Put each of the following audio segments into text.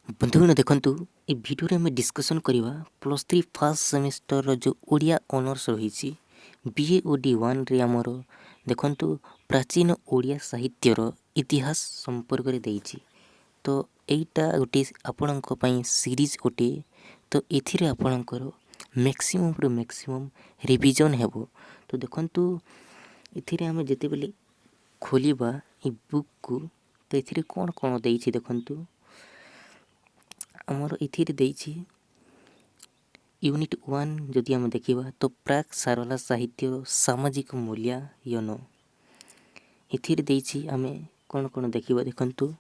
बंधुगण देखंतु ए वीडियो रे हमें डिस्कशन करवा +3 फर्स्ट सेमेस्टर रो जो ओडिया ऑनर्स रही बीएओडी 1 रे हमर देखंतु प्राचीन ओडिया साहित्य रो इतिहास संपर्क रे देइछि। तो एटा गोटे आपणक पई सीरीज गोटे तो एथिरे आपणकर मैक्सिमम रिवीजन हेबो। तो देखंतु एथिरे हमें जते बेले खोलिबा ए बुक को तो एथिरे कोन कोन देइछि देखंतु आमर इथिरे देइछि यूनिट 1 जदि हम देखिबा तो प्राक सारला साहित्य सामाजिक मूल्यांकन इथिरे देइछि आमे कोन कोन देखिबा देखंतु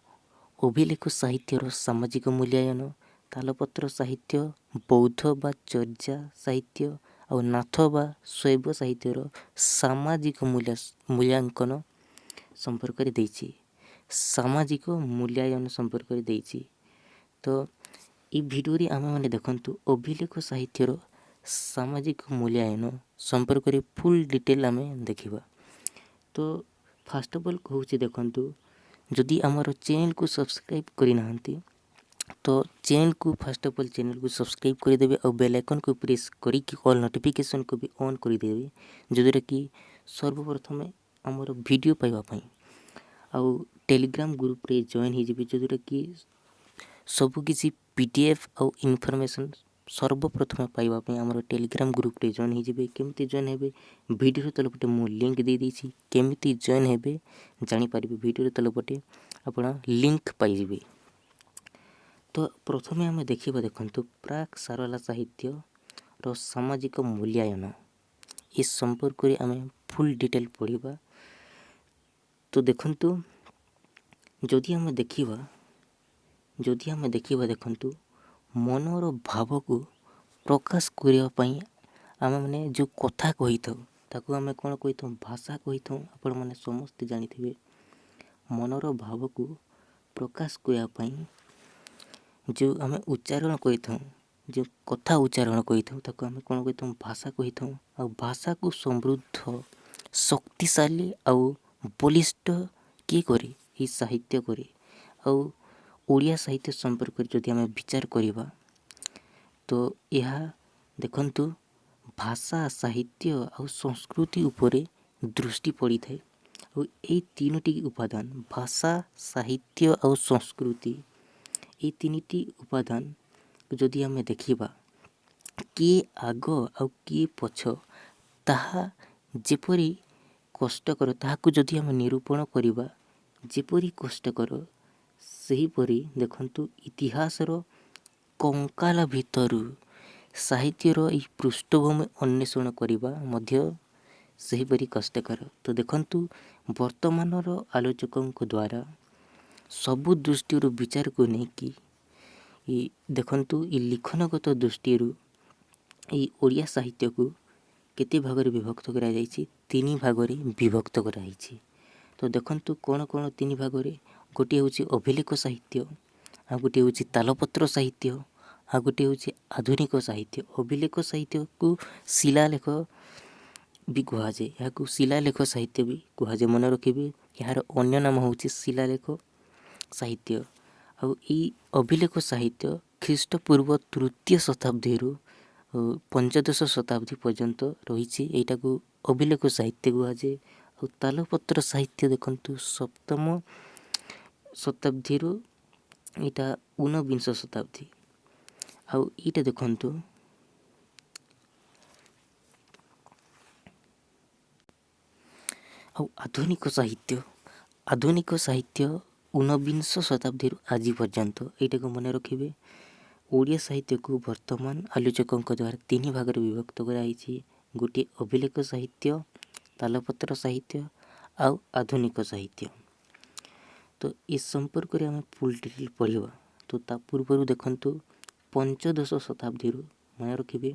अभिलेख साहित्यर सामाजिक मूल्यांकन तालपत्र साहित्य बौद्ध बा चर्चा साहित्य और नाथ बा शैव साहित्यर सामाजिक मूल्यांकन संपर्क रे देइछि सामाजिक मूल्यांकन संपर्क रे देइछि। तो ई वीडियो रे आमे माने देखंतु अभिलेख साहित्यर सामाजिक मूल्यांकन संपर्क रे फुल डिटेल आमे देखिबा। तो फर्स्ट ऑफ ऑल कहूची देखंतु जदि हमर चैनल को सब्सक्राइब करि नाहंती तो चैनल को फर्स्ट ऑफ ऑल चैनल को सब्सक्राइब कर देबे और बेल आइकन को प्रेस करी कि ऑल नोटिफिकेशन को भी ऑन कर देबे जदि कि सर्वप्रथम हमर वीडियो पाइबा पई और टेलीग्राम ग्रुप रे जॉइन हो जिबे जदि कि सब किसी पीडीएफ और इनफॉरमेशन सर्वप्रथम पाइबा पई हमर टेलीग्राम ग्रुप रे जॉइन हो जिबे। केमती जॉइन हेबे वीडियो तल पटे मु लिंक दे देछि केमती जॉइन हेबे जानि पारिबे वीडियो तल पटे आपण लिंक पाइ जिबे। तो प्रथमे हमें देखिबा देखंतु प्राक सारला साहित्य रो सामाजिक मूल्यांकन इस संपर्क रे हमें फुल डिटेल पढिबा। तो देखंतु जदि हमें देखिबा देखंतु मनर भाव को प्रकाश करिया पई आमे माने जो कथा कहिथौ ताकू आमे कोन कहिथौ भाषा कहिथौ आपण माने समस्त जानिथिबे। मनर भाव को प्रकाश करिया पई जो आमे उच्चारण कहिथौ जो कथा उच्चारण कहिथौ ताकू आमे कोन कहिथौ भाषा कहिथौ और भाषा को समृद्ध शक्तिशाली और बलिष्ठ के करे ई साहित्य करे। और ओडिया साहित्य संपर्क जदि आमे विचार करिबा तो यह देखंतु भाषा साहित्य और संस्कृति उपरे दृष्टि पड़ी थाए और ए तीनोटी उपादान भाषा साहित्य और संस्कृति ए तीनोटी उपादान जदि आमे देखिबा के आग और के पछ ताहा जेपरी कष्टकर ताहाकू जदि आमे निरूपण करिबा जेपरी कष्टकर सेहीपरी देखंतु इतिहासर कंकाल भितरु साहित्यर ई पृष्ठभूमि अन्वेषण करिबा मध्य सेहीपरी कष्टकर। तो देखंतु वर्तमानर आलोचकों द्वारा सबु दृष्टि विचार को नहीं कि देखंतु ई लिखनगत दृष्टि ई ओडिया साहित्य को केते भागरे विभक्त करा जायछि तीन भागरे विभक्त करा जायछि। तो देखंतु कोन कोन तीन भागरे गोटे होछि अभिलेख साहित्य आ गोटे होछि तालपत्र साहित्य आ गोटे होछि आधुनिक साहित्य। अभिलेख साहित्य को शिलालेख भी कहा जाय या को शिलालेख साहित्य भी कहा जाय मन रखिबे यार अन्य नाम होछि शिलालेख साहित्य। आ ई अभिलेख साहित्य ख्रीष्टपूर्व तृतीय शताब्दी रु पंचदश शताब्दी पर्यंत रही एटा को अभिलेख साहित्य कहा जाय। और तालपत्र साहित्य देखंतु सप्तम शताब्दी रु इटा 19 शताब्दी आउ इटा देखंतु आउ आधुनिक साहित्य 19 शताब्दी रु आज पर्यंत एटा को मन रखिबे। ओडिया साहित्य को वर्तमान आलोचकों द्वारा तीन भाग रे विभक्त कराइछि गोटे अभिलेख साहित्य तालपत्र साहित्य आउ आधुनिक साहित्य। तो इस संपर्क रे हमें फुल डिटेल पढ़िबा। तो ता पूर्व देखंतु पंचदश शताब्दी रु मन रखिबे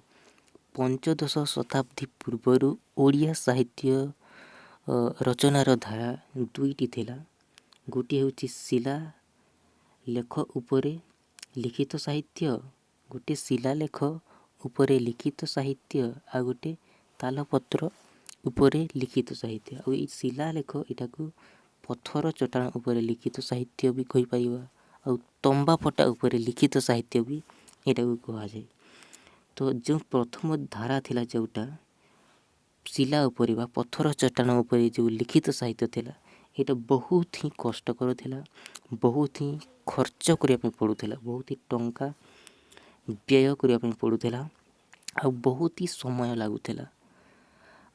पंचदश शताब्दी पूर्व ओडिया साहित्य रचनार धारा दुईटी थिला गोटे होछि शिला लेख उपरे लिखित साहित्य गोटे शिलालेख उपरे लिखित साहित्य आ गोटे तालपत्र उपरे लिखित साहित्य। और ई शिलालेख इटाकू पत्थर चट्टान उपरे लिखित साहित्य भी कहि परिबा ଆଉ ତମ୍ବା ଫଟା ଉପରେ ଲିଖିତ ସାହିତ୍ୟ ବି ଏଇଟାକୁ କୁହାଯାଏ। ତ ଯେଉଁ ପ୍ରଥମ ଧାରା ଥିଲା ଯେଉଁଟା ଶିଲା ଉପରେ ବା ପଥର ଚଟାଣ ଉପରେ ଯେଉଁ ଲିଖିତ ସାହିତ୍ୟ ଥିଲା, ଏଇଟା ବହୁତ ହିଁ କଷ୍ଟକର ଥିଲା, ବହୁତ ହିଁ ଖର୍ଚ୍ଚ କରିବା ପାଇଁ ପଡ଼ୁଥିଲା, ବହୁତ ହିଁ ଟଙ୍କା ବ୍ୟୟ କରିବା ପାଇଁ ପଡ଼ୁଥିଲା, ଆଉ ବହୁତ ହି ସମୟ ଲାଗୁଥିଲା।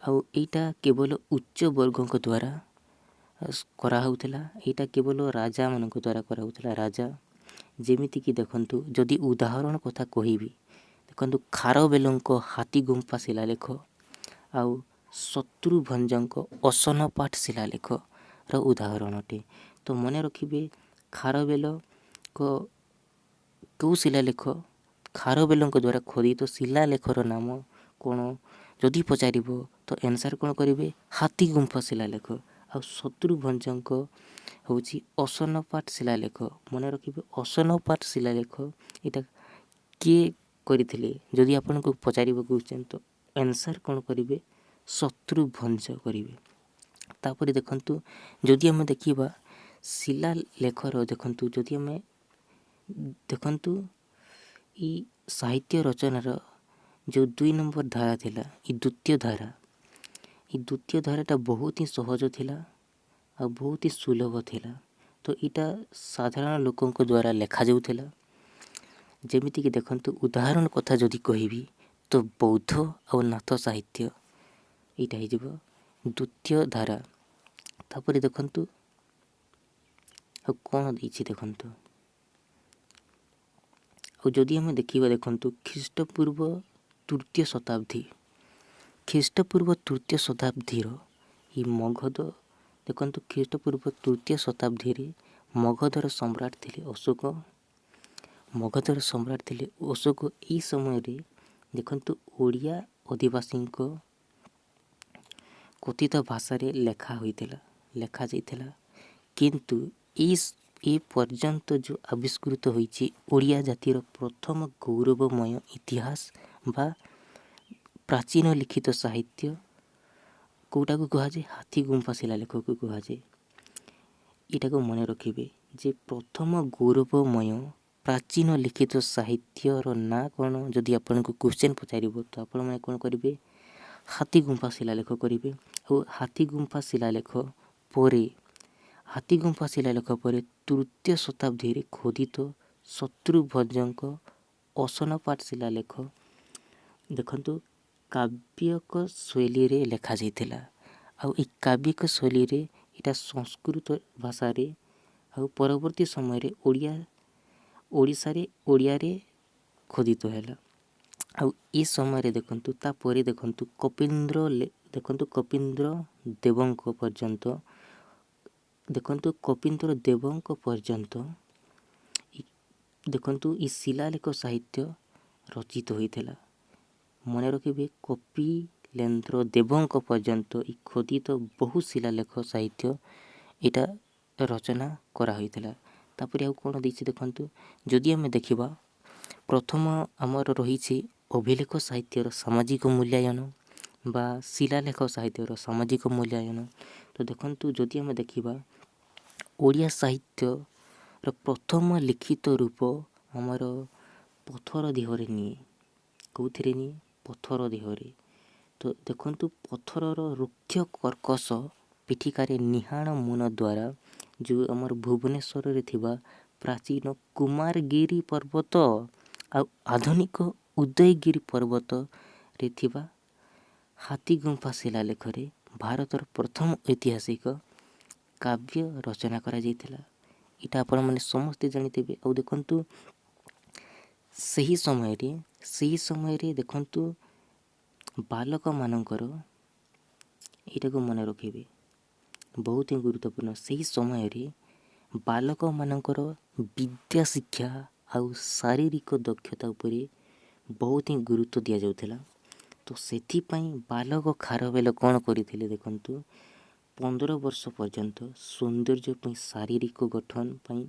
ଆଉ ଏଇଟା କେବଳ ଉଚ୍ଚ ବର୍ଗଙ୍କ ଦ୍ୱାରା କରାହେଉଥିଲା। ଏଇଟା କେବଳ ରାଜାମାନଙ୍କ ଦ୍ୱାରା କରାହେଉଥିଲା। ରାଜା ଯେମିତିକି ଦେଖନ୍ତୁ, ଯଦି ଉଦାହରଣ କଥା କହିବି, ଦେଖନ୍ତୁ ଖାରବେଲଙ୍କ ହାତୀଗୁମ୍ଫା ଶିଳାଲେଖ ଆଉ ଶତ୍ରୁଭଞ୍ଜଙ୍କ ଅସନପାଠ ଶିଳାଲେଖର ଉଦାହରଣ ଅଟେ। ତ ମନେ ରଖିବେ, ଖାରବେଲଙ୍କ କେଉଁ ଶିଳାଲେଖ, ଖାରବେଲଙ୍କ ଦ୍ୱାରା ଖୋଦିତ ଶିଳାଲେଖର ନାମ କ'ଣ ଯଦି ପଚାରିବ ତ ଆନ୍ସର୍ କ'ଣ କରିବେ? ହାତୀଗୁମ୍ଫା ଶିଳାଲେଖ। ଆଉ ଶତ୍ରୁଭଞ୍ଜଙ୍କ ହେଉଛି ଅସନପାଠ ଶିଳାଲେଖ। ମନେ ରଖିବେ, ଅସନପାଠ ଶିଳାଲେଖ ଏଇଟା କିଏ କରିଥିଲେ ଯଦି ଆପଣଙ୍କୁ ପଚାରିବ କ୍ୱେଶ୍ଚନ୍, ତ ଆନ୍ସର୍ କ'ଣ କରିବେ? ଶତ୍ରୁଭଞ୍ଜ କରିବେ। ତାପରେ ଦେଖନ୍ତୁ, ଯଦି ଆମେ ଦେଖିବା ଶିଳାଲେଖର, ଦେଖନ୍ତୁ ଯଦି ଆମେ ଦେଖନ୍ତୁ ଏଇ ସାହିତ୍ୟ ରଚନାର ଯେଉଁ 2 ନମ୍ବର ଧାରା ଥିଲା, ଏ ଦ୍ୱିତୀୟ ଧାରାଟା ବହୁତ ହିଁ ସହଜ ଥିଲା ଆଉ ବହୁତ ହି ସୁଲଭ ଥିଲା। ତ ଏଇଟା ସାଧାରଣ ଲୋକଙ୍କ ଦ୍ୱାରା ଲେଖାଯାଉଥିଲା। ଯେମିତିକି ଦେଖନ୍ତୁ, ଉଦାହରଣ କଥା ଯଦି କହିବି ତ ବୌଦ୍ଧ ଆଉ ନାଥ ସାହିତ୍ୟ ଏଇଟା ହେଇଯିବ ଦ୍ୱିତୀୟ ଧାରା। ତାପରେ ଦେଖନ୍ତୁ ଆଉ କ'ଣ ଦେଇଛି ଦେଖନ୍ତୁ, ଆଉ ଯଦି ଆମେ ଦେଖିବା, ଦେଖନ୍ତୁ ଖ୍ରୀଷ୍ଟପୂର୍ବ ତୃତୀୟ ଶତାବ୍ଦୀର ଏ ମଗଧ, ଦେଖନ୍ତୁ ଖ୍ରୀଷ୍ଟପୂର୍ବ ତୃତୀୟ ଶତାବ୍ଦୀରେ ମଗଧର ସମ୍ରାଟ ଥିଲେ ଅଶୋକ। ଏହି ସମୟରେ ଦେଖନ୍ତୁ ଓଡ଼ିଆ ଅଧିବାସୀଙ୍କ କଥିତ ଭାଷାରେ ଲେଖାଯାଇଥିଲା। କିନ୍ତୁ ଏ ପର୍ଯ୍ୟନ୍ତ ଯେଉଁ ଆବିଷ୍କୃତ ହୋଇଛି ଓଡ଼ିଆ ଜାତିର ପ୍ରଥମ ଗୌରବମୟ ଇତିହାସ ବା ପ୍ରାଚୀନ ଲିଖିତ ସାହିତ୍ୟ କେଉଁଟାକୁ କୁହାଯାଏ? ହାତୀଗୁମ୍ଫା ଶିଳାଲେଖକୁ କୁହାଯାଏ। ଏଇଟାକୁ ମନେ ରଖିବେ ଯେ ପ୍ରଥମ ଗୌରବମୟ ପ୍ରାଚୀନ ଲିଖିତ ସାହିତ୍ୟର ନାଁ କ'ଣ ଯଦି ଆପଣଙ୍କୁ କ୍ୱେଶ୍ଚନ୍ ପଚାରିବ, ତ ଆପଣମାନେ କ'ଣ କରିବେ? ହାତୀଗୁମ୍ଫା ଶିଳାଲେଖ କରିବେ। ଆଉ ହାତୀଗୁମ୍ଫା ଶିଳାଲେଖ ପରେ ତୃତୀୟ ଶତାବ୍ଦୀରେ ଖୋଦିତ ଶତ୍ରୁଭଞ୍ଜଙ୍କ ଅସନପାଠ ଶିଳାଲେଖ, ଦେଖନ୍ତୁ କାବ୍ୟିକ ଶୈଳୀରେ ଲେଖାଯାଇଥିଲା। ଆଉ এই କାବ୍ୟିକ ଶୈଳୀରେ ଏଇଟା ସଂସ୍କୃତ ଭାଷାରେ ଆଉ ପରବର୍ତ୍ତୀ ସମୟରେ ଓଡ଼ିଆରେ ଖୋଦିତ ହେଲା। ଆଉ ଏ ସମୟରେ ଦେଖନ୍ତୁ, ତାପରେ ଦେଖନ୍ତୁ କପିନ୍ଦ୍ର ଦେବଙ୍କ ପର୍ଯ୍ୟନ୍ତ ଦେଖନ୍ତୁ ଏ ଶିଳାଲେଖ ସାହିତ୍ୟ ରଚିତ ହୋଇଥିଲା। ମନେ ରଖିବେ, କପିଳେନ୍ଦ୍ର ଦେବଙ୍କ ପର୍ଯ୍ୟନ୍ତ ଏ ଖୋଦିତ ବହୁ ଶିଳାଲେଖ ସାହିତ୍ୟ ଏଇଟା ରଚନା କରାହୋଇଥିଲା। ତାପରେ ଆଉ କ'ଣ ଦେଇଛି ଦେଖନ୍ତୁ, ଯଦି ଆମେ ଦେଖିବା, ପ୍ରଥମ ଆମର ରହିଛି ଅଭିଲେଖ ସାହିତ୍ୟର ସାମାଜିକ ମୂଲ୍ୟାୟନ ବା ଶିଳାଲେଖ ସାହିତ୍ୟର ସାମାଜିକ ମୂଲ୍ୟାୟନ। ତ ଦେଖନ୍ତୁ, ଯଦି ଆମେ ଦେଖିବା, ଓଡ଼ିଆ ସାହିତ୍ୟର ପ୍ରଥମ ଲିଖିତ ରୂପ ଆମର ପଥର ଦେହରେ ନିଏ। କେଉଁଥିରେ ନିଏ? ପଥର ଦେହରେ। ତ ଦେଖନ୍ତୁ, ପଥରର ରୁକ୍ଷ କର୍କଶ ପିଠିକାରେ ନିହାଣ ମୁନ ଦ୍ୱାରା ଯେଉଁ ଆମର ଭୁବନେଶ୍ୱରରେ ଥିବା ପ୍ରାଚୀନ କୁମାରଗିରି ପର୍ବତ ଆଉ ଆଧୁନିକ ଉଦୟଗିରି ପର୍ବତରେ ଥିବା ହାତୀଗୁମ୍ଫା ଶିଳାଲେଖରେ ଭାରତର ପ୍ରଥମ ଐତିହାସିକ କାବ୍ୟ ରଚନା କରାଯାଇଥିଲା। ଏଇଟା ଆପଣମାନେ ସମସ୍ତେ ଜାଣିଥିବେ। ଆଉ ଦେଖନ୍ତୁ, ସେହି ସମୟରେ ଦେଖନ୍ତୁ ବାଲକମାନଙ୍କର, ଏଇଟାକୁ ମନେ ରଖିବେ, ବହୁତ ହିଁ ଗୁରୁତ୍ୱପୂର୍ଣ୍ଣ। ସେହି ସମୟରେ ବାଲକମାନଙ୍କର ବିଦ୍ୟା ଶିକ୍ଷା ଆଉ ଶାରୀରିକ ଦକ୍ଷତା ଉପରେ ବହୁତ ହିଁ ଗୁରୁତ୍ୱ ଦିଆଯାଉଥିଲା। ତ ସେଥିପାଇଁ ବାଲକ ଖାରବେଲ କ'ଣ କରିଥିଲେ ଦେଖନ୍ତୁ, 15 ବର୍ଷ ପର୍ଯ୍ୟନ୍ତ ସୌନ୍ଦର୍ଯ୍ୟ ପାଇଁ, ଶାରୀରିକ ଗଠନ ପାଇଁ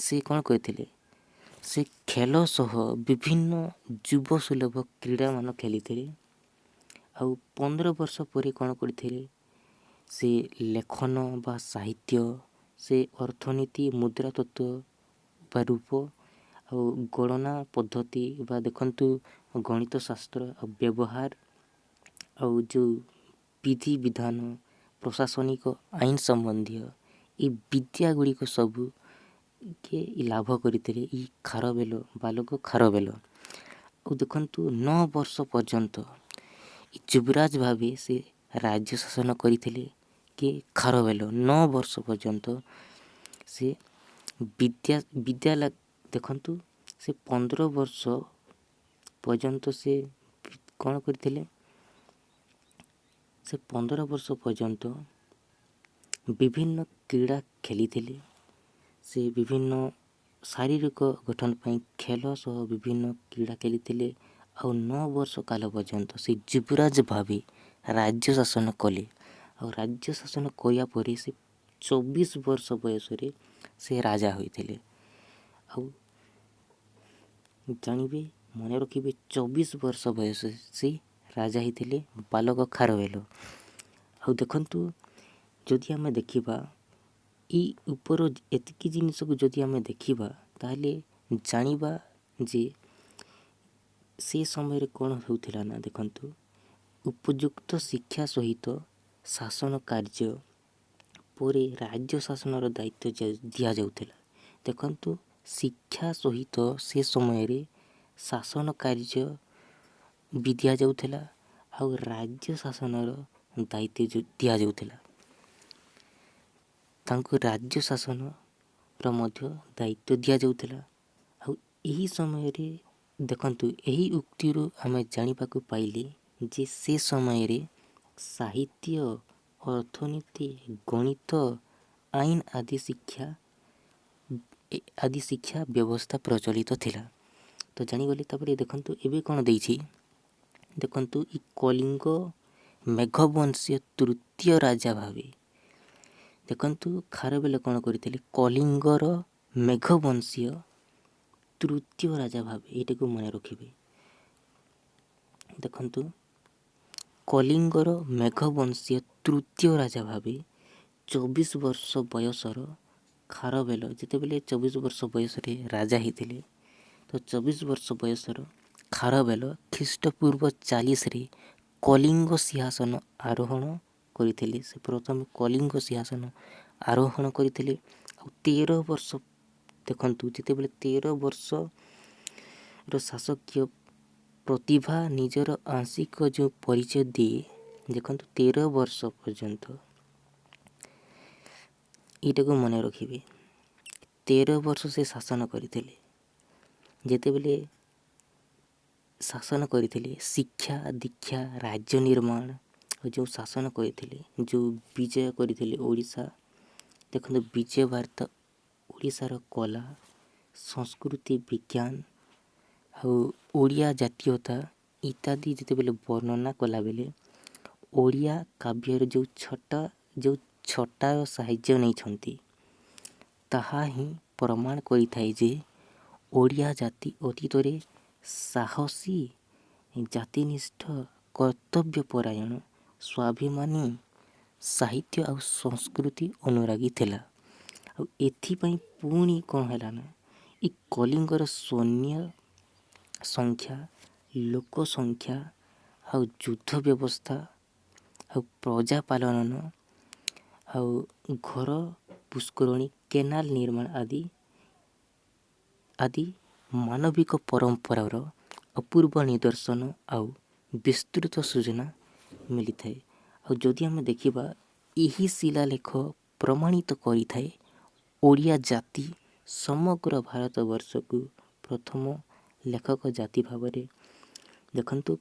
ସେ କ'ଣ କରିଥିଲେ? ସେ ଖେଳ ସହ ବିଭିନ୍ନ ଯୁବ ସୁଲଭ କ୍ରୀଡ଼ାମାନ ଖେଳିଥିଲେ। ଆଉ 15 ବର୍ଷ ପରେ କ'ଣ କରିଥିଲେ? ସେ ଲେଖନ ବା ସାହିତ୍ୟ ସେ ଅର୍ଥନୀତି, ମୁଦ୍ରା ତତ୍ତ୍ୱ ବା ରୂପ ଆଉ ଗଣନା ପଦ୍ଧତି ବା ଦେଖନ୍ତୁ ଗଣିତ ଶାସ୍ତ୍ର ଆଉ ବ୍ୟବହାର ଆଉ ଯେଉଁ ବିଧିବିଧାନ, ପ୍ରଶାସନିକ ଆଇନ ସମ୍ବନ୍ଧୀୟ ଏ ବିଦ୍ୟା ଗୁଡ଼ିକ ସବୁ କିଏ ଲାଭ କରିଥିଲେ ଇ ଖାରବେଳ ବାଲକ ଖାରବେଳ। ଆଉ ଦେଖନ୍ତୁ 9 ବର୍ଷ ପର୍ଯ୍ୟନ୍ତ ଯୁବରାଜ ଭାବେ ସେ ରାଜ୍ୟ ଶାସନ କରିଥିଲେ। କିଏ ଖାରବେଳ 9 ବର୍ଷ ପର୍ଯ୍ୟନ୍ତ ସେ ବିଦ୍ୟା ଦେଖନ୍ତୁ ସେ 15 ବର୍ଷ ପର୍ଯ୍ୟନ୍ତ ସେ କ'ଣ କରିଥିଲେ, ସେ 15 ବର୍ଷ ପର୍ଯ୍ୟନ୍ତ ବିଭିନ୍ନ କ୍ରୀଡ଼ା ଖେଳିଥିଲେ। ସେ ବିଭିନ୍ନ ଶାରୀରିକ ଗଠନ ପାଇଁ ଖେଳ ସହ ବିଭିନ୍ନ କ୍ରୀଡ଼ା ଖେଳିଥିଲେ। ଆଉ 9 ବର୍ଷ କାଳ ପର୍ଯ୍ୟନ୍ତ ସେ ଯୁବରାଜ ଭାବେ ରାଜ୍ୟ ଶାସନ କଲେ। ଆଉ ରାଜ୍ୟ ଶାସନ କରିବା ପରେ ସେ 24 ବର୍ଷ ବୟସରେ ସେ ରାଜା ହୋଇଥିଲେ। ଆଉ ଜାଣିବେ, ମନେ ରଖିବେ 24 ବର୍ଷ ବୟସରେ ସେ ରାଜା ହେଇଥିଲେ ବାଲକ ଖାରବେଳ। ଆଉ ଦେଖନ୍ତୁ ଯଦି ଆମେ ଦେଖିବା ଇ ଉପର ଏତିକି ଜିନିଷକୁ ଯଦି ଆମେ ଦେଖିବା ତାହେଲେ ଜାଣିବା ଯେ ସେ ସମୟରେ କ'ଣ ହେଉଥିଲା ନା, ଦେଖନ୍ତୁ ଉପଯୁକ୍ତ ଶିକ୍ଷା ସହିତ ଶାସନ କାର୍ଯ୍ୟ ପରେ ରାଜ୍ୟ ଶାସନର ଦାୟିତ୍ୱ ଦିଆଯାଉଥିଲା। ଦେଖନ୍ତୁ ଶିକ୍ଷା ସହିତ ସେ ସମୟରେ ଶାସନ କାର୍ଯ୍ୟ ବି ଦିଆଯାଉଥିଲା ଆଉ ରାଜ୍ୟ ଶାସନର ଦାୟିତ୍ୱ ଦିଆଯାଉଥିଲା। ତାଙ୍କୁ ରାଜ୍ୟ ଶାସନର ମଧ୍ୟ ଦାୟିତ୍ୱ ଦିଆଯାଉଥିଲା। ଆଉ ଏହି ସମୟରେ ଦେଖନ୍ତୁ ଏହି ଉକ୍ତିରୁ ଆମେ ଜାଣିବାକୁ ପାଇଲେ ଯେ ସେ ସମୟରେ ସାହିତ୍ୟ, ଅର୍ଥନୀତି, ଗଣିତ, ଆଇନ ଆଦି ଶିକ୍ଷା ବ୍ୟବସ୍ଥା ପ୍ରଚଳିତ ଥିଲା। ତ ଜାଣିଗଲେ। ତାପରେ ଦେଖନ୍ତୁ ଏବେ କ'ଣ ଦେଇଛି, ଦେଖନ୍ତୁ ଇ କଳିଙ୍ଗ ମେଘବଂଶୀୟ ତୃତୀୟ ରାଜା ଭାବେ ଦେଖନ୍ତୁ ଖାରବେଳ କ'ଣ କରିଥିଲେ, କଳିଙ୍ଗର ମେଘବଂଶୀୟ ତୃତୀୟ ରାଜା ଭାବେ ଏଇଟାକୁ ମନେ ରଖିବେ। ଦେଖନ୍ତୁ କଳିଙ୍ଗର ମେଘବଂଶୀୟ ତୃତୀୟ ରାଜା ଭାବେ 24 ବର୍ଷ ବୟସର ଖାରବେଳ ଯେତେବେଳେ 24 ବର୍ଷ ବୟସରେ ରାଜା ହେଇଥିଲେ, ତ 24 ବର୍ଷ ବୟସର ଖାରବେଳ ଖ୍ରୀଷ୍ଟପୂର୍ବ 40ରେ କଳିଙ୍ଗ ସିଂହାସନ ଆରୋହଣ କରିଥିଲେ। ସେ ପ୍ରଥମେ କଳିଙ୍ଗ ସିଂହାସନ ଆରୋହଣ କରିଥିଲେ। ଆଉ 13 ବର୍ଷ ଦେଖନ୍ତୁ ଯେତେବେଳେ 13 ବର୍ଷର ଶାସକୀୟ ପ୍ରତିଭା ନିଜର ଆଂଶିକ ଯେଉଁ ପରିଚୟ ଦିଏ, ଦେଖନ୍ତୁ 13 ବର୍ଷ ପର୍ଯ୍ୟନ୍ତ ଏଇଟାକୁ ମନେ ରଖିବେ। 13 ବର୍ଷ ସେ ଶାସନ କରିଥିଲେ। ଯେତେବେଳେ ଶାସନ କରିଥିଲେ ଶିକ୍ଷା, ଦୀକ୍ଷା, ରାଜ୍ୟ ନିର୍ମାଣ ଆଉ ଯେଉଁ ଶାସନ କରିଥିଲେ, ଯେଉଁ ବିଜୟ କରିଥିଲେ ଓଡ଼ିଶା, ଦେଖନ୍ତୁ ବିଜୟ ବାର୍ତ୍ତା ଓଡ଼ିଶାର କଲା, ସଂସ୍କୃତି, ବିଜ୍ଞାନ ଆଉ ଓଡ଼ିଆ ଜାତୀୟତା ଇତ୍ୟାଦି ଯେତେବେଳେ ବର୍ଣ୍ଣନା କଲାବେଳେ ଓଡ଼ିଆ କାବ୍ୟର ଯେଉଁ ଛଟାର ସାହାଯ୍ୟ ନେଇଛନ୍ତି, ତାହା ହିଁ ପ୍ରମାଣ କରିଥାଏ ଯେ ଓଡ଼ିଆ ଜାତି ଅତୀତରେ ସାହସୀ, ଜାତିନିଷ୍ଠ, କର୍ତ୍ତବ୍ୟପରାୟଣ, ସ୍ୱାଭିମାନୀ, ସାହିତ୍ୟ ଆଉ ସଂସ୍କୃତି ଅନୁରାଗୀ ଥିଲା। ଆଉ ଏଥିପାଇଁ ପୁଣି କ'ଣ ହେଲା ନା, ଏ କଳିଙ୍ଗର ସୈନ୍ୟ ସଂଖ୍ୟା, ଲୋକ ସଂଖ୍ୟା ଆଉ ଯୁଦ୍ଧ ବ୍ୟବସ୍ଥା ଆଉ ପ୍ରଜା ପାଳନ ଆଉ ଘର, ପୁଷ୍କରଣୀ, କେନାଲ ନିର୍ମାଣ ଆଦି ମାନବିକ ପରମ୍ପରାର ଅପୂର୍ବ ନିଦର୍ଶନ ଆଉ ବିସ୍ତୃତ ସୂଚନା ମିଳିଥାଏ। ଆଉ ଯଦି ଆମେ ଦେଖିବା ଏହି ଶିଳାଲେଖ ପ୍ରମାଣିତ କରିଥାଏ ଓଡ଼ିଆ ଜାତି ସମଗ୍ର ଭାରତବର୍ଷକୁ ପ୍ରଥମ ଲେଖକ ଜାତି ଭାବରେ ଦେଖନ୍ତୁ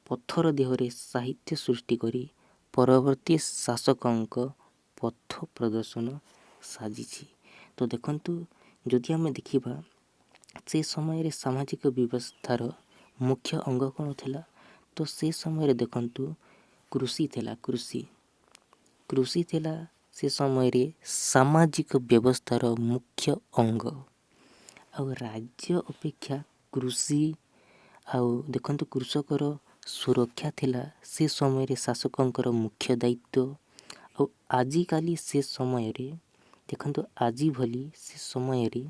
ପଥର ଦେହରେ ସାହିତ୍ୟ ସୃଷ୍ଟି କରି ପରବର୍ତ୍ତୀ ଶାସକଙ୍କ ପଥ ପ୍ରଦର୍ଶନ ସାଜିଛି। ତ ଦେଖନ୍ତୁ ଯଦି ଆମେ ଦେଖିବା ସେ ସମୟରେ ସାମାଜିକ ବ୍ୟବସ୍ଥାର ମୁଖ୍ୟ ଅଙ୍ଗ କ'ଣ ଥିଲା, ତ ସେ ସମୟରେ ଦେଖନ୍ତୁ କୃଷି ଥିଲା। କୃଷି ଥିଲା ସେ ସମୟରେ ସାମାଜିକ ବ୍ୟବସ୍ଥାର ମୁଖ୍ୟ ଅଙ୍ଗ। ଆଉ ରାଜ୍ୟ ଅପେକ୍ଷା କୃଷି ଆଉ ଦେଖନ୍ତୁ କୃଷକର ସୁରକ୍ଷା ଥିଲା ସେ ସମୟରେ ଶାସକଙ୍କର ମୁଖ୍ୟ ଦାୟିତ୍ୱ। ଆଉ ଆଜିକାଲି ସେ ସମୟରେ ଦେଖନ୍ତୁ ଆଜି ଭଳି ସେ ସମୟରେ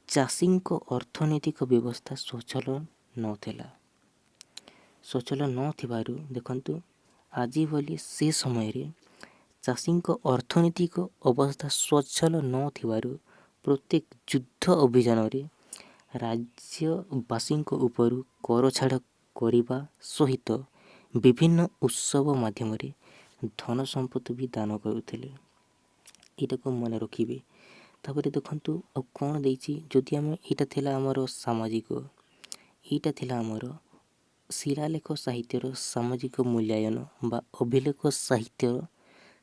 ଚାଷୀଙ୍କ ଅର୍ଥନୈତିକ ବ୍ୟବସ୍ଥା ସ୍ୱଚ୍ଛଳ ନଥିଲା। ସ୍ୱଚ୍ଛଳ ନଥିବାରୁ ଦେଖନ୍ତୁ ଆଜି ଭଳି ସେ ସମୟରେ ଚାଷୀଙ୍କ ଅର୍ଥନୈତିକ ଅବସ୍ଥା ସ୍ୱଚ୍ଛଳ ନଥିବାରୁ ପ୍ରତ୍ୟେକ ଯୁଦ୍ଧ ଅଭିଯାନରେ ରାଜ୍ୟବାସୀଙ୍କ ଉପରୁ କର ଛାଡ଼ କରିବା ସହିତ ବିଭିନ୍ନ ଉତ୍ସବ ମାଧ୍ୟମରେ ଧନ ସମ୍ପତ୍ତି ବି ଦାନ କରୁଥିଲେ। ଏଇଟାକୁ ମନେ ରଖିବେ। ତାପରେ ଦେଖନ୍ତୁ ଆଉ କ'ଣ ଦେଇଛି, ଯଦି ଆମେ ଏଇଟା ଥିଲା ଆମର ସାମାଜିକ, ଏଇଟା ଥିଲା ଆମର ଶିଳାଲେଖ ସାହିତ୍ୟର ସାମାଜିକ ମୂଲ୍ୟାୟନ ବା ଅଭିଲେଖ ସାହିତ୍ୟର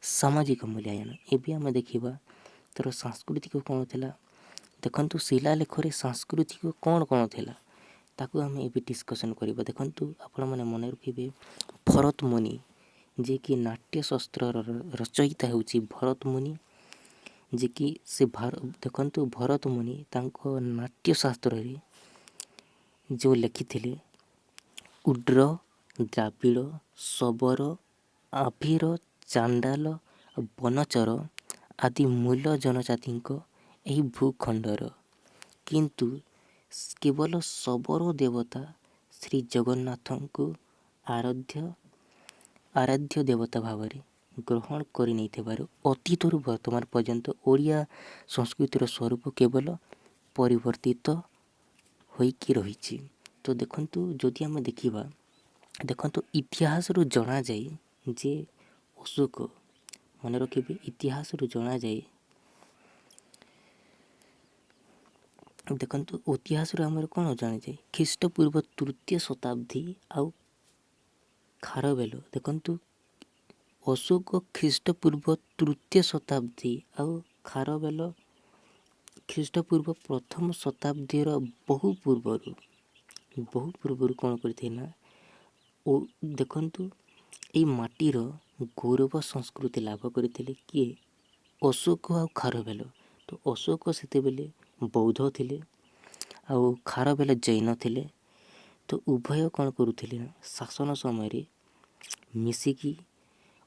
ସାମାଜିକ ମୂଲ୍ୟାୟନ। ଏବେ ଆମେ ଦେଖିବା ତା'ର ସାଂସ୍କୃତିକ କ'ଣ ଥିଲା। ଦେଖନ୍ତୁ ଶିଳାଲେଖରେ ସାଂସ୍କୃତିକ କ'ଣ କ'ଣ ଥିଲା ତାକୁ ଆମେ ଏବେ ଡିସ୍କସନ୍ କରିବା। ଦେଖନ୍ତୁ ଆପଣମାନେ ମନେ ରଖିବେ, ଭରତ ମୁନି, ଯିଏକି ନାଟ୍ୟଶାସ୍ତ୍ରର ରଚୟିତା ହେଉଛି ଭରତ ମୁନି, ଯିଏକି ସେ ଦେଖନ୍ତୁ ଭରତ ମୁନି ତାଙ୍କ ନାଟ୍ୟଶାସ୍ତ୍ରରେ ଯେଉଁ ଲେଖିଥିଲେ ଉଡ୍ର, ଦ୍ରାବିଡ଼, ଶବର, ଆଭୀର, ଚାଣ୍ଡାଲ, ବନଚର ଆଦି ମୂଳ ଜନଜାତିଙ୍କ ଏହି ଭୂଖଣ୍ଡର କିନ୍ତୁ କେବଳ ଶବର ଦେବତା ଶ୍ରୀ ଜଗନ୍ନାଥଙ୍କୁ ଆରାଧ୍ୟ ଦେବତା ଭାବରେ ଗ୍ରହଣ କରିନେଇଥିବାରୁ ଅତୀତରୁ ବର୍ତ୍ତମାନ ପର୍ଯ୍ୟନ୍ତ ଓଡ଼ିଆ ସଂସ୍କୃତିର ସ୍ୱରୂପ କେବଳ ପରିବର୍ତ୍ତିତ ହୋଇକି ରହିଛି। ତ ଦେଖନ୍ତୁ ଯଦି ଆମେ ଦେଖିବା, ଦେଖନ୍ତୁ ଇତିହାସରୁ ଜଣାଯାଏ ଯେ ଅଶୋକ, ମନେ ରଖିବେ ଇତିହାସରୁ ଜଣାଯାଏ, ଦେଖନ୍ତୁ ଇତିହାସରୁ ଆମର କ'ଣ ଜଣାଯାଏ, ଖ୍ରୀଷ୍ଟପୂର୍ବ 3ୟ ଶତାବ୍ଦୀ ଆଉ ଖାରବେଳ। ଦେଖନ୍ତୁ ଅଶୋକ ଖ୍ରୀଷ୍ଟପୂର୍ବ 3ୟ ଶତାବ୍ଦୀ ଆଉ ଖାରବେଳ ଖ୍ରୀଷ୍ଟପୂର୍ବ 1ମ ଶତାବ୍ଦୀର ବହୁ ପୂର୍ବରୁ କ'ଣ କରିଥିଲେ ନା, ଦେଖନ୍ତୁ ଏଇ ମାଟିର ଗୌରବ ସଂସ୍କୃତି ଲାଭ କରିଥିଲେ କିଏ, ଅଶୋକ ଆଉ ଖାରବେଳ। ତ ଅଶୋକ ସେତେବେଳେ ବୌଦ୍ଧ ଥିଲେ ଆଉ ଖାରବେଳ ଜୈନ ଥିଲେ। ତ ଉଭୟ କ'ଣ କରୁଥିଲେ ନା ଶାସନ ସମୟରେ ମିଶିକି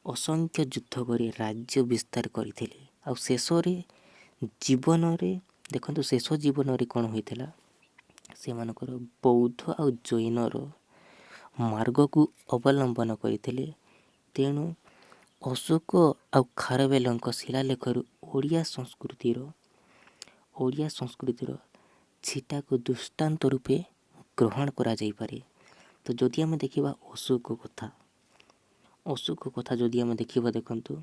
ଅସଂଖ୍ୟ ଯୁଦ୍ଧ କରି ରାଜ୍ୟ ବିସ୍ତାର କରିଥିଲେ। ଆଉ ଶେଷରେ ଦେଖନ୍ତୁ ଶେଷ ଜୀବନରେ କ'ଣ ହୋଇଥିଲା, ସେମାନଙ୍କର ବୌଦ୍ଧ ଆଉ ଜୈନର ମାର୍ଗକୁ ଅବଲମ୍ବନ କରିଥିଲେ। ତେଣୁ ଅଶୋକ ଆଉ ଖାରବେଳଙ୍କ ଶିଳାଲେଖରୁ ଓଡ଼ିଆ ସଂସ୍କୃତିର ଛିଟାକୁ ଦୃଷ୍ଟାନ୍ତ ରୂପେ ଗ୍ରହଣ କରାଯାଇପାରେ। ତ ଯଦି ଆମେ ଦେଖିବା ଅଶୋକ କଥା ଯଦି ଆମେ ଦେଖିବା, ଦେଖନ୍ତୁ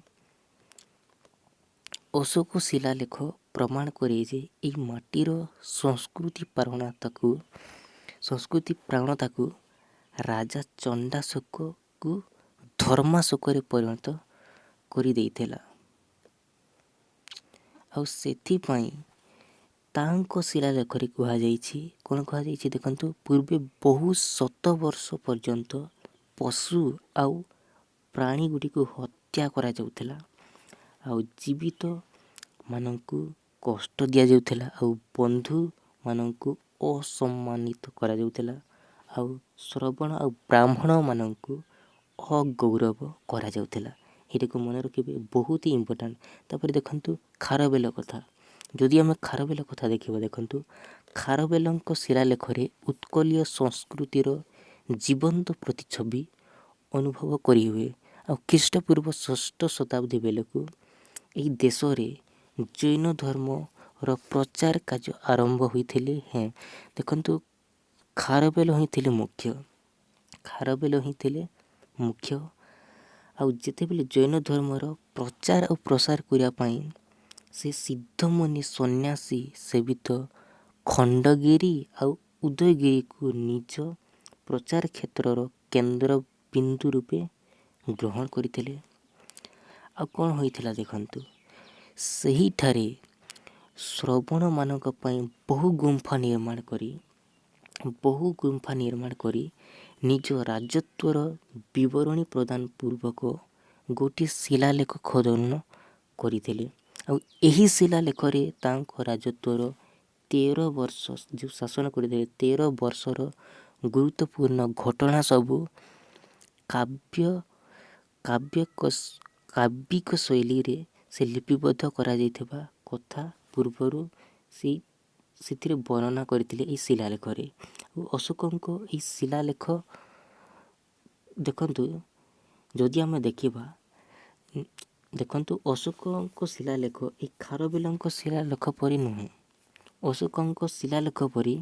ଅଶୋକ ଶିଳାଲେଖ ପ୍ରମାଣ କରେ ଯେ ଏହି ମାଟିର ସଂସ୍କୃତି ପ୍ରାଣତାକୁ ରାଜା ଚଣ୍ଡାଶୋକକୁ ଧର୍ମାଶୋକରେ ପରିଣତ କରିଦେଇଥିଲା। ଆଉ ସେଥିପାଇଁ ତାଙ୍କ ଶିଳାଲେଖରେ କୁହାଯାଇଛି, କ'ଣ କୁହାଯାଇଛି ଦେଖନ୍ତୁ, ପୂର୍ବେ ବହୁ ଶତ ବର୍ଷ ପର୍ଯ୍ୟନ୍ତ ପଶୁ ଆଉ ପ୍ରାଣୀ ଗୁଡ଼ିକୁ ହତ୍ୟା କରାଯାଉଥିଲା, ଆଉ ଜୀବିତ ମାନଙ୍କୁ କଷ୍ଟ ଦିଆଯାଉଥିଲା, ଆଉ ବନ୍ଧୁମାନଙ୍କୁ ଅସମ୍ମାନିତ କରାଯାଉଥିଲା, ଆଉ ଶ୍ରବଣ ଆଉ ବ୍ରାହ୍ମଣମାନଙ୍କୁ ଅଗୌରବ କରାଯାଉଥିଲା। ଏଇଟାକୁ ମନେ ରଖିବେ, ବହୁତ ହି ଇମ୍ପୋର୍ଟାଣ୍ଟ। ତାପରେ ଦେଖନ୍ତୁ ଖାରବେଳ କଥା, ଯଦି ଆମେ ଖାରବେଳ କଥା ଦେଖିବା, ଦେଖନ୍ତୁ ଖାରବେଳଙ୍କ ଶିଳାଲେଖରେ ଉତ୍କଳୀୟ ସଂସ୍କୃତିର ଜୀବନ୍ତ ପ୍ରତିଛବି ଅନୁଭବ କରିହୁଏ। ଆଉ ଖ୍ରୀଷ୍ଟପୂର୍ବ 6ଠ ଶତାବ୍ଦୀ ବେଳକୁ ଏହି ଦେଶରେ ଜୈନ ଧର୍ମର ପ୍ରଚାର କାର୍ଯ୍ୟ ଆରମ୍ଭ ହୋଇଥିଲେ। ଦେଖନ୍ତୁ ଖାରବେଳ ହିଁ ଥିଲେ ମୁଖ୍ୟ। ଆଉ ଯେତେବେଳେ ଜୈନ ଧର୍ମର ପ୍ରଚାର ଆଉ ପ୍ରସାର କରିବା ପାଇଁ ସେ ସିଦ୍ଧମୁନି ସନ୍ନ୍ୟାସୀ ସେବିତ ଖଣ୍ଡଗିରି ଆଉ ଉଦୟଗିରିକୁ ନିଜ ପ୍ରଚାର କ୍ଷେତ୍ରର କେନ୍ଦ୍ରବିନ୍ଦୁ ରୂପେ ଗ୍ରହଣ କରିଥିଲେ। ଆଉ କ'ଣ ହୋଇଥିଲା ଦେଖନ୍ତୁ, ସେହିଠାରେ ଶ୍ରବଣମାନଙ୍କ ପାଇଁ ବହୁ ଗୁମ୍ଫା ନିର୍ମାଣ କରି ନିଜ ରାଜତ୍ୱର ବିବରଣୀ ପ୍ରଦାନ ପୂର୍ବକ ଗୋଟିଏ ଶିଳାଲେଖ ଖୋଦନ କରିଥିଲେ। ଆଉ ଏହି ଶିଳାଲେଖରେ ତାଙ୍କ ରାଜତ୍ୱର 13 ବର୍ଷ ଯେଉଁ ଶାସନ କରିଥିଲେ, 13 ବର୍ଷର ଗୁରୁତ୍ୱପୂର୍ଣ୍ଣ ଘଟଣା ସବୁ କାବ୍ୟିକ ଶୈଳୀରେ ସେ ଲିପିବଦ୍ଧ କରାଯାଇଥିବା କଥା ପୂର୍ବରୁ ସେଥିରେ ବର୍ଣ୍ଣନା କରିଥିଲେ ଏହି ଶିଳାଲେଖରେ। ଆଉ ଅଶୋକଙ୍କ ଏହି ଶିଳାଲେଖ ଦେଖନ୍ତୁ, ଯଦି ଆମେ ଦେଖିବା, ଦେଖନ୍ତୁ ଅଶୋକଙ୍କ ଶିଳାଲେଖ ଏହି ଖାରବେଲଙ୍କ ଶିଳାଲେଖ ପରି ନୁହେଁ। ଅଶୋକଙ୍କ ଶିଳାଲେଖ ପରି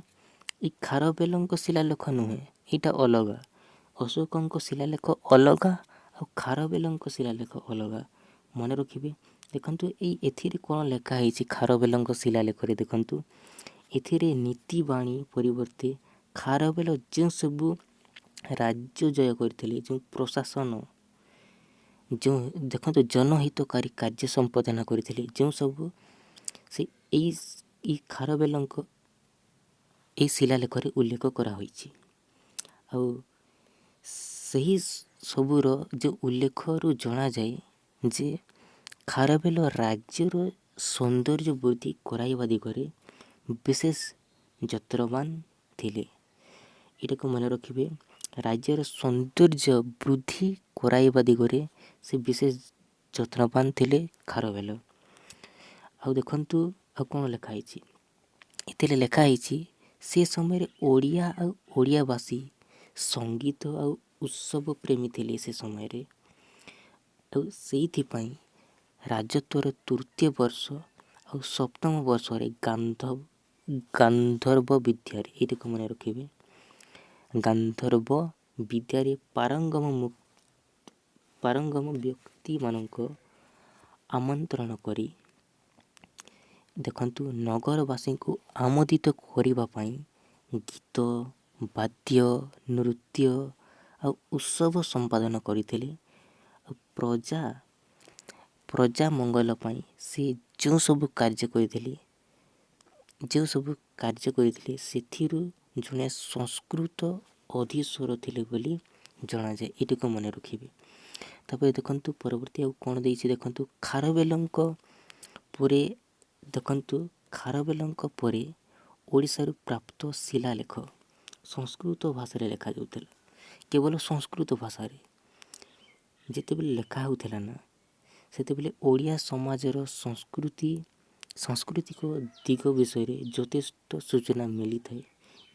ଏହି ଖାରବେଲଙ୍କ ଶିଳାଲେଖ ନୁହେଁ, ଏଇଟା ଅଲଗା। ଅଶୋକଙ୍କ ଶିଳାଲେଖ ଅଲଗା ଆଉ ଖାରବେଲଙ୍କ ଶିଳାଲେଖ ଅଲଗା, ମନେ ରଖିବେ। ଦେଖନ୍ତୁ ଏଥିରେ କ'ଣ ଲେଖା ହେଇଛି ଖାରବେଲଙ୍କ ଶିଳାଲେଖରେ। ଦେଖନ୍ତୁ ଏଥିରେ ନୀତିବାଣୀ ପରିବର୍ତ୍ତେ ଖାରବେଲ ଯେଉଁ ସବୁ ରାଜ୍ୟ ଜୟ କରିଥିଲେ, ଯେଉଁ ପ୍ରଶାସନ, ଦେଖନ୍ତୁ ଜନହିତକାରୀ କାର୍ଯ୍ୟ ସମ୍ପାଦନ କରିଥିଲେ, ଯେଉଁ ସବୁ ସେ ଏଇ ଖାରବେଲଙ୍କ ଏହି ଶିଳାଲେଖରେ ଉଲ୍ଲେଖ କରାହୋଇଛି। ଆଉ ସେହି ସବୁର ଯେଉଁ ଉଲ୍ଲେଖରୁ ଜଣାଯାଏ ଯେ ଖାରବେଲ ରାଜ୍ୟର ସୌନ୍ଦର୍ଯ୍ୟ ବୃଦ୍ଧି କରାଇବା ଦିଗରେ ବିଶେଷ ଯତ୍ନବାନ ଥିଲେ। ଏଇଟାକୁ ମନେ ରଖିବେ, ରାଜ୍ୟର ସୌନ୍ଦର୍ଯ୍ୟ ବୃଦ୍ଧି କରାଇବା ଦିଗରେ ସେ ବିଶେଷ ଯତ୍ନବାନ ଥିଲେ ଖାରବେଲ। ଆଉ ଦେଖନ୍ତୁ ଆଉ କ'ଣ ଲେଖା ହେଇଛି, ଏଥିରେ ଲେଖା ହେଇଛି ସେ ସମୟରେ ଓଡ଼ିଆ ଆଉ ଓଡ଼ିଆବାସୀ ସଙ୍ଗୀତ ଆଉ ଉତ୍ସବ ପ୍ରେମୀ ଥିଲେ ସେ ସମୟରେ। ଆଉ ସେଇଥିପାଇଁ ରାଜତ୍ୱର ତୃତୀୟ ବର୍ଷ ଆଉ ସପ୍ତମ ବର୍ଷରେ ଗାନ୍ଧର୍ବ ବିଦ୍ୟାରେ, ଏଇଟାକୁ ମନେ ରଖିବେ, ଗାନ୍ଧର୍ବ ବିଦ୍ୟାରେ ପାରଙ୍ଗମ ବ୍ୟକ୍ତିମାନଙ୍କ ଆମନ୍ତ୍ରଣ କରି ଦେଖନ୍ତୁ ନଗରବାସୀଙ୍କୁ ଆମୋଦିତ କରିବା ପାଇଁ ଗୀତ, ବାଦ୍ୟ, ନୃତ୍ୟ ଆଉ ଉତ୍ସବ ସମ୍ପାଦନ କରିଥିଲେ। ଆଉ ପ୍ରଜା ମଙ୍ଗଳ ପାଇଁ ସେ ଯେଉଁ ସବୁ କାର୍ଯ୍ୟ କରିଥିଲେ ସେଥିରୁ ଜଣେ ସଂସ୍କୃତ ଅଧୀଶ୍ୱର ଥିଲେ ବୋଲି ଜଣାଯାଏ। ଏଇଟାକୁ ମନେ ରଖିବେ। ତାପରେ ଦେଖନ୍ତୁ ପରବର୍ତ୍ତୀ ଆଉ କ'ଣ ଦେଇଛି, ଦେଖନ୍ତୁ ଖାରବେଲଙ୍କ ପରେ ଓଡ଼ିଶାରୁ ପ୍ରାପ୍ତ ଶିଳାଲେଖ ସଂସ୍କୃତ ଭାଷାରେ ଲେଖାଯାଉଥିଲା। କେବଳ ସଂସ୍କୃତ ଭାଷାରେ ଯେତେବେଳେ ଲେଖା ହେଉଥିଲା ନା, ସେତେବେଳେ ଓଡ଼ିଆ ସମାଜର ସାଂସ୍କୃତିକ ଦିଗ ବିଷୟରେ ଯଥେଷ୍ଟ ସୂଚନା ମିଳିଥାଏ।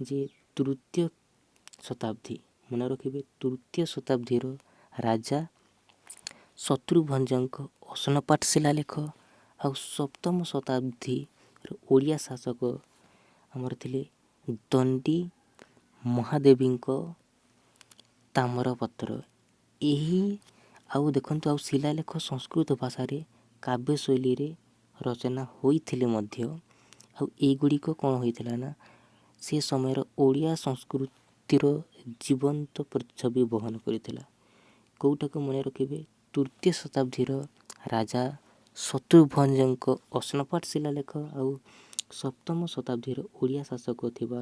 ଯେ ତୃତୀୟ ଶତାବ୍ଦୀ, ମନେ ରଖିବେ, ତୃତୀୟ ଶତାବ୍ଦୀର ରାଜା ଶତ୍ରୁଭଞ୍ଜଙ୍କ ଅଶ୍ନପାଠ ଶିଳାଲେଖ ଆଉ ସପ୍ତମ ଶତାବ୍ଦୀର ଓଡ଼ିଆ ଶାସକ ଆମର ଥିଲେ ଦଣ୍ଡୀ ମହାଦେବୀଙ୍କ ତାମ୍ରପତ୍ର। ଆଉ ଦେଖନ୍ତୁ ଆଉ ଶିଳାଲେଖ ସଂସ୍କୃତ ଭାଷାରେ କାବ୍ୟ ଶୈଳୀରେ ରଚନା ହୋଇଥିଲେ ମଧ୍ୟ, ଆଉ ଏଇଗୁଡ଼ିକ କ'ଣ ହୋଇଥିଲା ନା ସେ ସମୟର ଓଡ଼ିଆ ସଂସ୍କୃତିର ଜୀବନ୍ତ ପ୍ରତିଛବି ବହନ କରିଥିଲା। କେଉଁଟାକୁ ମନେ ରଖିବେ, ତୃତୀୟ ଶତାବ୍ଦୀର ରାଜା ଶତ୍ରୁଭଞ୍ଜଙ୍କ ଅଶ୍ନପାଠ ଶିଳାଲେଖ ଆଉ ସପ୍ତମ ଶତାବ୍ଦୀର ଓଡ଼ିଆ ଶାସକ ଥିବା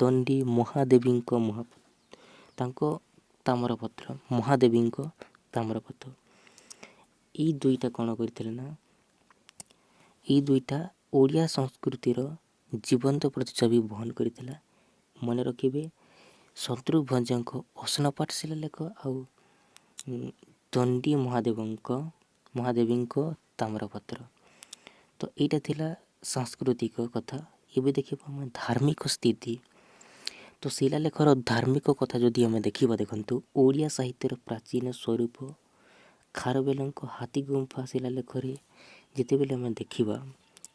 ଦଣ୍ଡୀ ମହାଦେବୀଙ୍କ ତାମ୍ରପତ୍ର। ଏଇ ଦୁଇଟା କ'ଣ କରିଥିଲେ ନା, ଏଇ ଦୁଇଟା ଓଡ଼ିଆ ସଂସ୍କୃତିର ଜୀବନ୍ତ ପ୍ରତିଛବି ବହନ କରିଥିଲା। ମନେ ରଖିବେ, ଶତ୍ରୁଭଞ୍ଜଙ୍କ ଅଶ୍ନପାଠ ଶିଳାଲେଖ ଆଉ ଦଣ୍ଡୀ ମହାଦେବୀଙ୍କ ତାମ୍ରପତ୍ର। ତ ଏଇଟା ଥିଲା ସାଂସ୍କୃତିକ କଥା। ଏବେ ଦେଖିବା ଆମେ ଧାର୍ମିକ ସ୍ଥିତି। ତ ଶିଳାଲେଖର ଧାର୍ମିକ କଥା ଯଦି ଆମେ ଦେଖିବା, ଦେଖନ୍ତୁ ଓଡ଼ିଆ ସାହିତ୍ୟର ପ୍ରାଚୀନ ସ୍ୱରୂପ ଖାରବେଲଙ୍କ ହାତୀଗୁମ୍ଫା ଶିଳାଲେଖରେ ଯେତେବେଳେ ଆମେ ଦେଖିବା,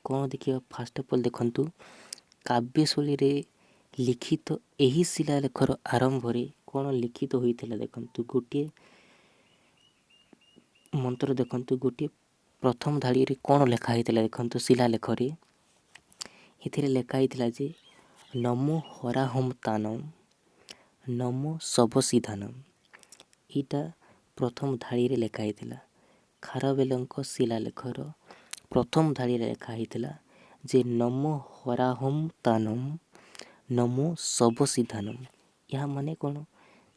କ'ଣ ଦେଖିବା, ଫାଷ୍ଟ ଅଫ୍ ଅଲ୍ ଦେଖନ୍ତୁ କାବ୍ୟ ଶୈଳୀରେ ଲିଖିତ ଏହି ଶିଳାଲେଖର ଆରମ୍ଭରେ କ'ଣ ଲିଖିତ ହୋଇଥିଲା। ଦେଖନ୍ତୁ ଗୋଟିଏ ମନ୍ତ୍ର, ଦେଖନ୍ତୁ ଗୋଟିଏ ପ୍ରଥମ ଧାଡ଼ିରେ କ'ଣ ଲେଖା ହେଇଥିଲା। ଦେଖନ୍ତୁ ଶିଳାଲେଖରେ ଏଥିରେ ଲେଖା ହେଇଥିଲା ଯେ ନମୋ ହରାହଂତାନମ୍ ନମୋ ଶବସିଦ୍ଧାନମ୍। ଏଇଟା ପ୍ରଥମ ଧାଡ଼ିରେ ଲେଖା ହେଇଥିଲା। ଖାରବେଲଙ୍କ ଶିଳାଲେଖର ପ୍ରଥମ ଧାଡ଼ିରେ ଲେଖା ହେଇଥିଲା ଯେ ନମୋ ହରାହଂତାନମ୍ ନମୋ ଶବସିଦ୍ଧାନମ୍। ଏହା ମାନେ କ'ଣ,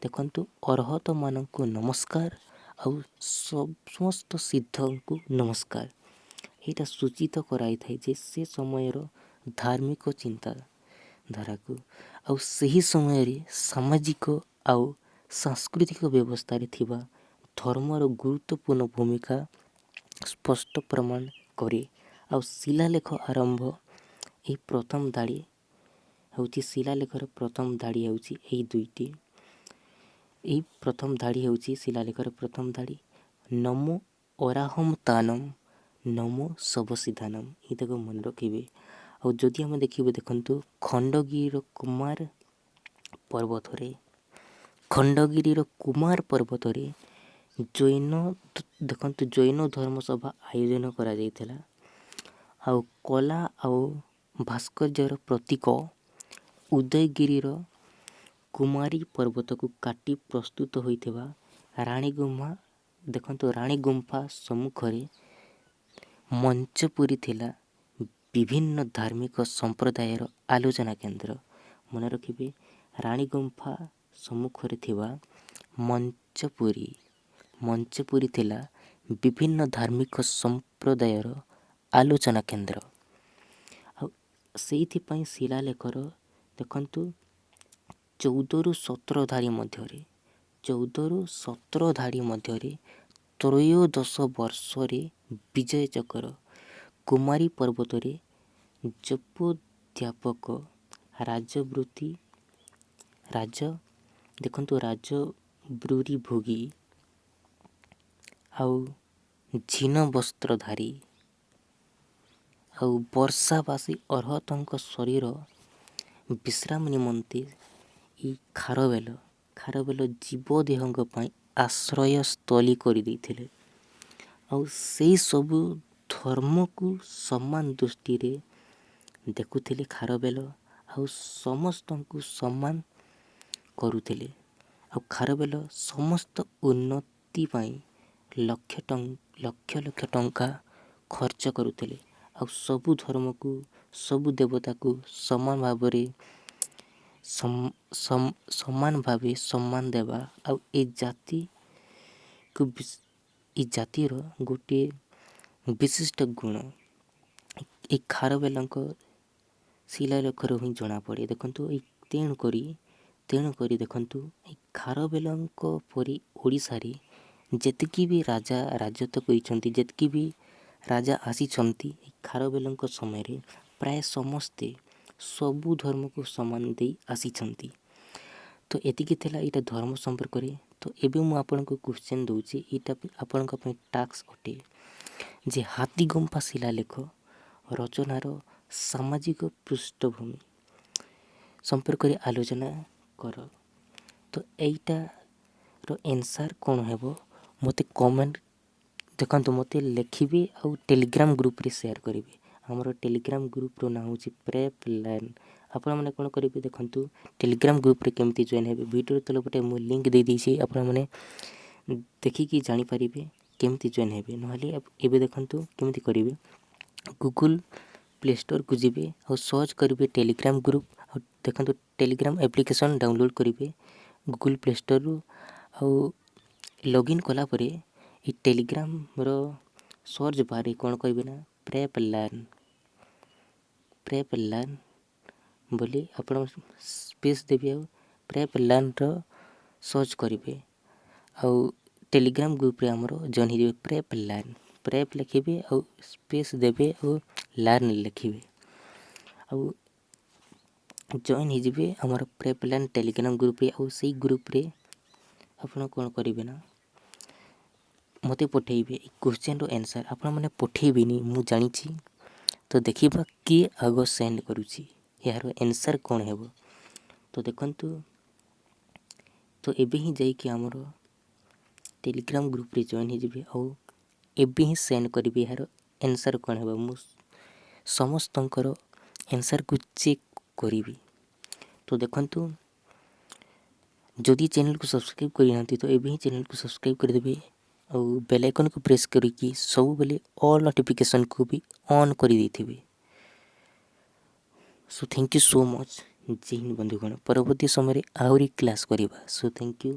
ଦେଖନ୍ତୁ ଅର୍ହତମାନଙ୍କୁ ନମସ୍କାର ଆଉ ସମସ୍ତ ସିଦ୍ଧଙ୍କୁ ନମସ୍କାର। ଏଇଟା ସୂଚିତ କରାଇଥାଏ ଯେ ସେ ସମୟର ଧାର୍ମିକ ଚିନ୍ତାଧାରାକୁ ଆଉ ସେହି ସମୟରେ ସାମାଜିକ ଆଉ ସାଂସ୍କୃତିକ ବ୍ୟବସ୍ଥାରେ ଥିବା ଧର୍ମର ଗୁରୁତ୍ୱପୂର୍ଣ୍ଣ ଭୂମିକା ସ୍ପଷ୍ଟ ପ୍ରମାଣ କରେ। ଆଉ ଶିଳାଲେଖ ଆରମ୍ଭ ଏହି ପ୍ରଥମ ଧାଡ଼ି ହେଉଛି ଶିଳାଲେଖର ପ୍ରଥମ ଧାଡ଼ି ହେଉଛି ଏହି ଦୁଇଟି। ଏହି ପ୍ରଥମ ଧାଡ଼ି ହେଉଛି ଶିଳାଲେଖର ପ୍ରଥମ ଧାଡ଼ି ନମୋ ଅରାହମ ତାନମ୍ ନମୋ ଶବସିଧାନମ୍। ଏଇଟାକୁ ମନେ ରଖିବେ। ଆଉ ଯଦି ଆମେ ଦେଖିବେ ଦେଖନ୍ତୁ ଖଣ୍ଡଗିରିର କୁମାର ପର୍ବତରେ ଜୈନ ଧର୍ମ ସଭା ଆୟୋଜନ କରାଯାଇଥିଲା। ଆଉ କଲା ଆଉ ଭାସ୍କର୍ଯ୍ୟର ପ୍ରତୀକ ଉଦୟଗିରିର କୁମାରୀ ପର୍ବତକୁ କାଟି ପ୍ରସ୍ତୁତ ହୋଇଥିବା ରାଣୀ ଗୁମ୍ଫା ସମ୍ମୁଖରେ ମଞ୍ଚପୁରୀ ଥିଲା ବିଭିନ୍ନ ଧାର୍ମିକ ସମ୍ପ୍ରଦାୟର ଆଲୋଚନା କେନ୍ଦ୍ର। ମନେ ରଖିବେ ରାଣୀ ଗୁମ୍ଫା ସମ୍ମୁଖରେ ଥିବା ମଞ୍ଚପୁରୀ ଥିଲା ବିଭିନ୍ନ ଧାର୍ମିକ ସମ୍ପ୍ରଦାୟର ଆଲୋଚନା କେନ୍ଦ୍ର। ଆଉ ସେଇଥିପାଇଁ ଶିଳାଲେଖର ଦେଖନ୍ତୁ 14ରୁ 17 ଧାଡ଼ି ମଧ୍ୟରେ ତ୍ରୟୋଦଶ ବର୍ଷରେ ବିଜୟ ଚକ୍ର କୁମାରୀ ପର୍ବତରେ ଜପୋଦ୍ଧ୍ୟାପକ ରାଜବୃତ୍ତି ଭୋଗୀ ଆଉ ଝିନ ବସ୍ତ୍ରଧାରୀ ଆଉ ବର୍ଷାବାସୀ ଅର୍ହତଙ୍କ ଶରୀର ବିଶ୍ରାମ ନିମନ୍ତେ ଏହି ଖାରବେଳ ଜୀବଦେହଙ୍କ ପାଇଁ ଆଶ୍ରୟସ୍ଥଳୀ କରିଦେଇଥିଲେ। ଆଉ ସେଇ ସବୁ ଧର୍ମକୁ ସମାନ ଦୃଷ୍ଟିରେ ଦେଖୁଥିଲେ ଖାରବେଳ ଆଉ ସମସ୍ତଙ୍କୁ ସମାନ କରୁଥିଲେ। ଆଉ ଖାରବେଳ ସମସ୍ତ ଉନ୍ନତି ପାଇଁ ଲକ୍ଷ ଲକ୍ଷ ଟଙ୍କା ଖର୍ଚ୍ଚ କରୁଥିଲେ। ଆଉ ସବୁ ଧର୍ମକୁ ସବୁ ଦେବତାକୁ ସମାନ ଭାବେ ସମ୍ମାନ ଦେବା ଆଉ ଏ ଜାତିର ଗୋଟିଏ ବିଶିଷ୍ଟ ଗୁଣ ଏ ଖାରବେଳଙ୍କ ଶିଳାଲେଖରୁ ହିଁ ଜଣାପଡ଼େ। ଦେଖନ୍ତୁ ତେଣୁକରି ଦେଖନ୍ତୁ ଏ ଖାରବେଳଙ୍କ ପରି ଓଡ଼ିଶାରେ ଯେତିକି ବି ରାଜା ରାଜତ୍ୱ କରିଛନ୍ତି, ଯେତିକି ବି ରାଜା ଆସିଛନ୍ତି ଏ ଖାରବେଳଙ୍କ ସମୟରେ ପ୍ରାୟ ସମସ୍ତେ ସବୁ ଧର୍ମକୁ ସମାନ ଦେଇ ଆସିଛନ୍ତି। ତ ଏତିକି ଥିଲା ଏଇଟା ଧର୍ମ ସମ୍ପର୍କରେ। ତ ଏବେ ମୁଁ ଆପଣଙ୍କୁ କ୍ୱେଶ୍ଚନ୍ ଦେଉଛି, ଏଇଟା ଆପଣଙ୍କ ପାଇଁ ଟାସ୍କ ଅଟେ ଯେ ହାତୀଗୁମ୍ଫା ଶିଳାଲେଖ ରଚନାର ସାମାଜିକ ପୃଷ୍ଠଭୂମି ସମ୍ପର୍କରେ ଆଲୋଚନା କର। ତ ଏଇଟାର ଆନ୍ସର୍ କ'ଣ ହେବ ମୋତେ ଲେଖିବେ ଆଉ ଟେଲିଗ୍ରାମ ଗ୍ରୁପ୍ରେ ସେୟାର କରିବେ। ଆମର ଟେଲିଗ୍ରାମ ଗ୍ରୁପ୍ର ନାଁ ହେଉଛି ପ୍ରେପ୍ ଲର୍ନ। ଆପଣମାନେ କ'ଣ କରିବେ ଦେଖନ୍ତୁ ଟେଲିଗ୍ରାମ ଗ୍ରୁପ୍ରେ କେମିତି ଜଏନ୍ ହେବେ ଭିଡ଼ିଓର ତଳେ ଗୋଟେ ମୁଁ ଲିଙ୍କ୍ ଦେଇଦେଇଛି, ଆପଣମାନେ ଦେଖିକି ଜାଣିପାରିବେ କେମିତି ଜଏନ୍ ହେବେ। ନହେଲେ ଏବେ ଦେଖନ୍ତୁ କେମିତି କରିବେ ଗୁଗୁଲ୍ ପ୍ଲେ ଷ୍ଟୋର୍କୁ ଯିବେ ଆଉ ସର୍ଚ୍ଚ କରିବେ ଟେଲିଗ୍ରାମ ଗ୍ରୁପ୍। ଆଉ ଦେଖନ୍ତୁ ଟେଲିଗ୍ରାମ ଆପ୍ଲିକେସନ୍ ଡାଉନଲୋଡ଼୍ କରିବେ ଗୁଗୁଲ୍ ପ୍ଲେ ଷ୍ଟୋର୍ରୁ। ଆଉ ଲଗ୍ଇନ୍ କଲା ପରେ ଏ ଟେଲିଗ୍ରାମର ସର୍ଚ୍ଚ ବାର୍ରେ କ'ଣ କରିବେ ନା ପ୍ରେପ୍ ଲର୍ନ ବୋଲି ଆପଣ ସ୍ପେସ୍ ଦେବେ ଆଉ ପ୍ରେପ୍ ଲର୍ନର ସର୍ଚ୍ଚ କରିବେ। ଆଉ ଟେଲିଗ୍ରାମ ଗ୍ରୁପ୍ରେ ଆମର ଜଏନ୍ ହେଇଯିବେ। ପ୍ରେପ୍ ଲେଖିବେ ଆଉ ସ୍ପେସ୍ ଦେବେ ଆଉ ଲର୍ନ ଲେଖିବେ ଆଉ ଜଏନ୍ ହେଇଯିବେ ଆମର ପ୍ରେପ୍ ଲର୍ନ ଟେଲିଗ୍ରାମ ଗ୍ରୁପ୍ରେ। ଆଉ ସେଇ ଗ୍ରୁପ୍ରେ ଆପଣ କ'ଣ କରିବେ ନା ମୋତେ ପଠାଇବେ ଏ କ୍ୱେଶ୍ଚନ୍ର ଆନ୍ସର୍। ଆପଣମାନେ ପଠାଇବେନି ମୁଁ ଜାଣିଛି, ତ ଦେଖିବା କିଏ ଆଗ ସେଣ୍ଡ କରୁଛି, ଏହାର ଆନ୍ସର୍ କ'ଣ ହେବ। ତ ଦେଖନ୍ତୁ ତ ଏବେ ହିଁ ଯାଇକି ଆମର ଟେଲିଗ୍ରାମ ଗ୍ରୁପ୍ରେ ଜଏନ୍ ହେଇଯିବେ ଆଉ ଏବେ ହିଁ ସେଣ୍ଡ କରିବେ ଏହାର ଆନ୍ସର୍ କ'ଣ ହେବ। ମୁଁ ସମସ୍ତଙ୍କର ଆନ୍ସର୍କୁ ଚେକ୍ କରିବି। ତ ଦେଖନ୍ତୁ ଯଦି ଚ୍ୟାନେଲ୍କୁ ସବସ୍କ୍ରାଇବ୍ କରିନାହାନ୍ତି ତ ଏବେ ହିଁ ଚ୍ୟାନେଲ୍କୁ ସବସ୍କ୍ରାଇବ୍ କରିଦେବେ ଆଉ ବେଲ୍ ଆଇକନ୍କୁ ପ୍ରେସ୍ କରିକି ସବୁବେଳେ ଅଲ୍ ନୋଟିଫିକେସନ୍କୁ ବି ଅନ୍ କରିଦେଇଥିବେ। So thank you so much. ଜୟ ହିନ୍ଦ ବନ୍ଧୁଗଣ, ପରବର୍ତ୍ତୀ ସମୟରେ ଆହୁରି କ୍ଲାସ୍ କରିବା। So thank you.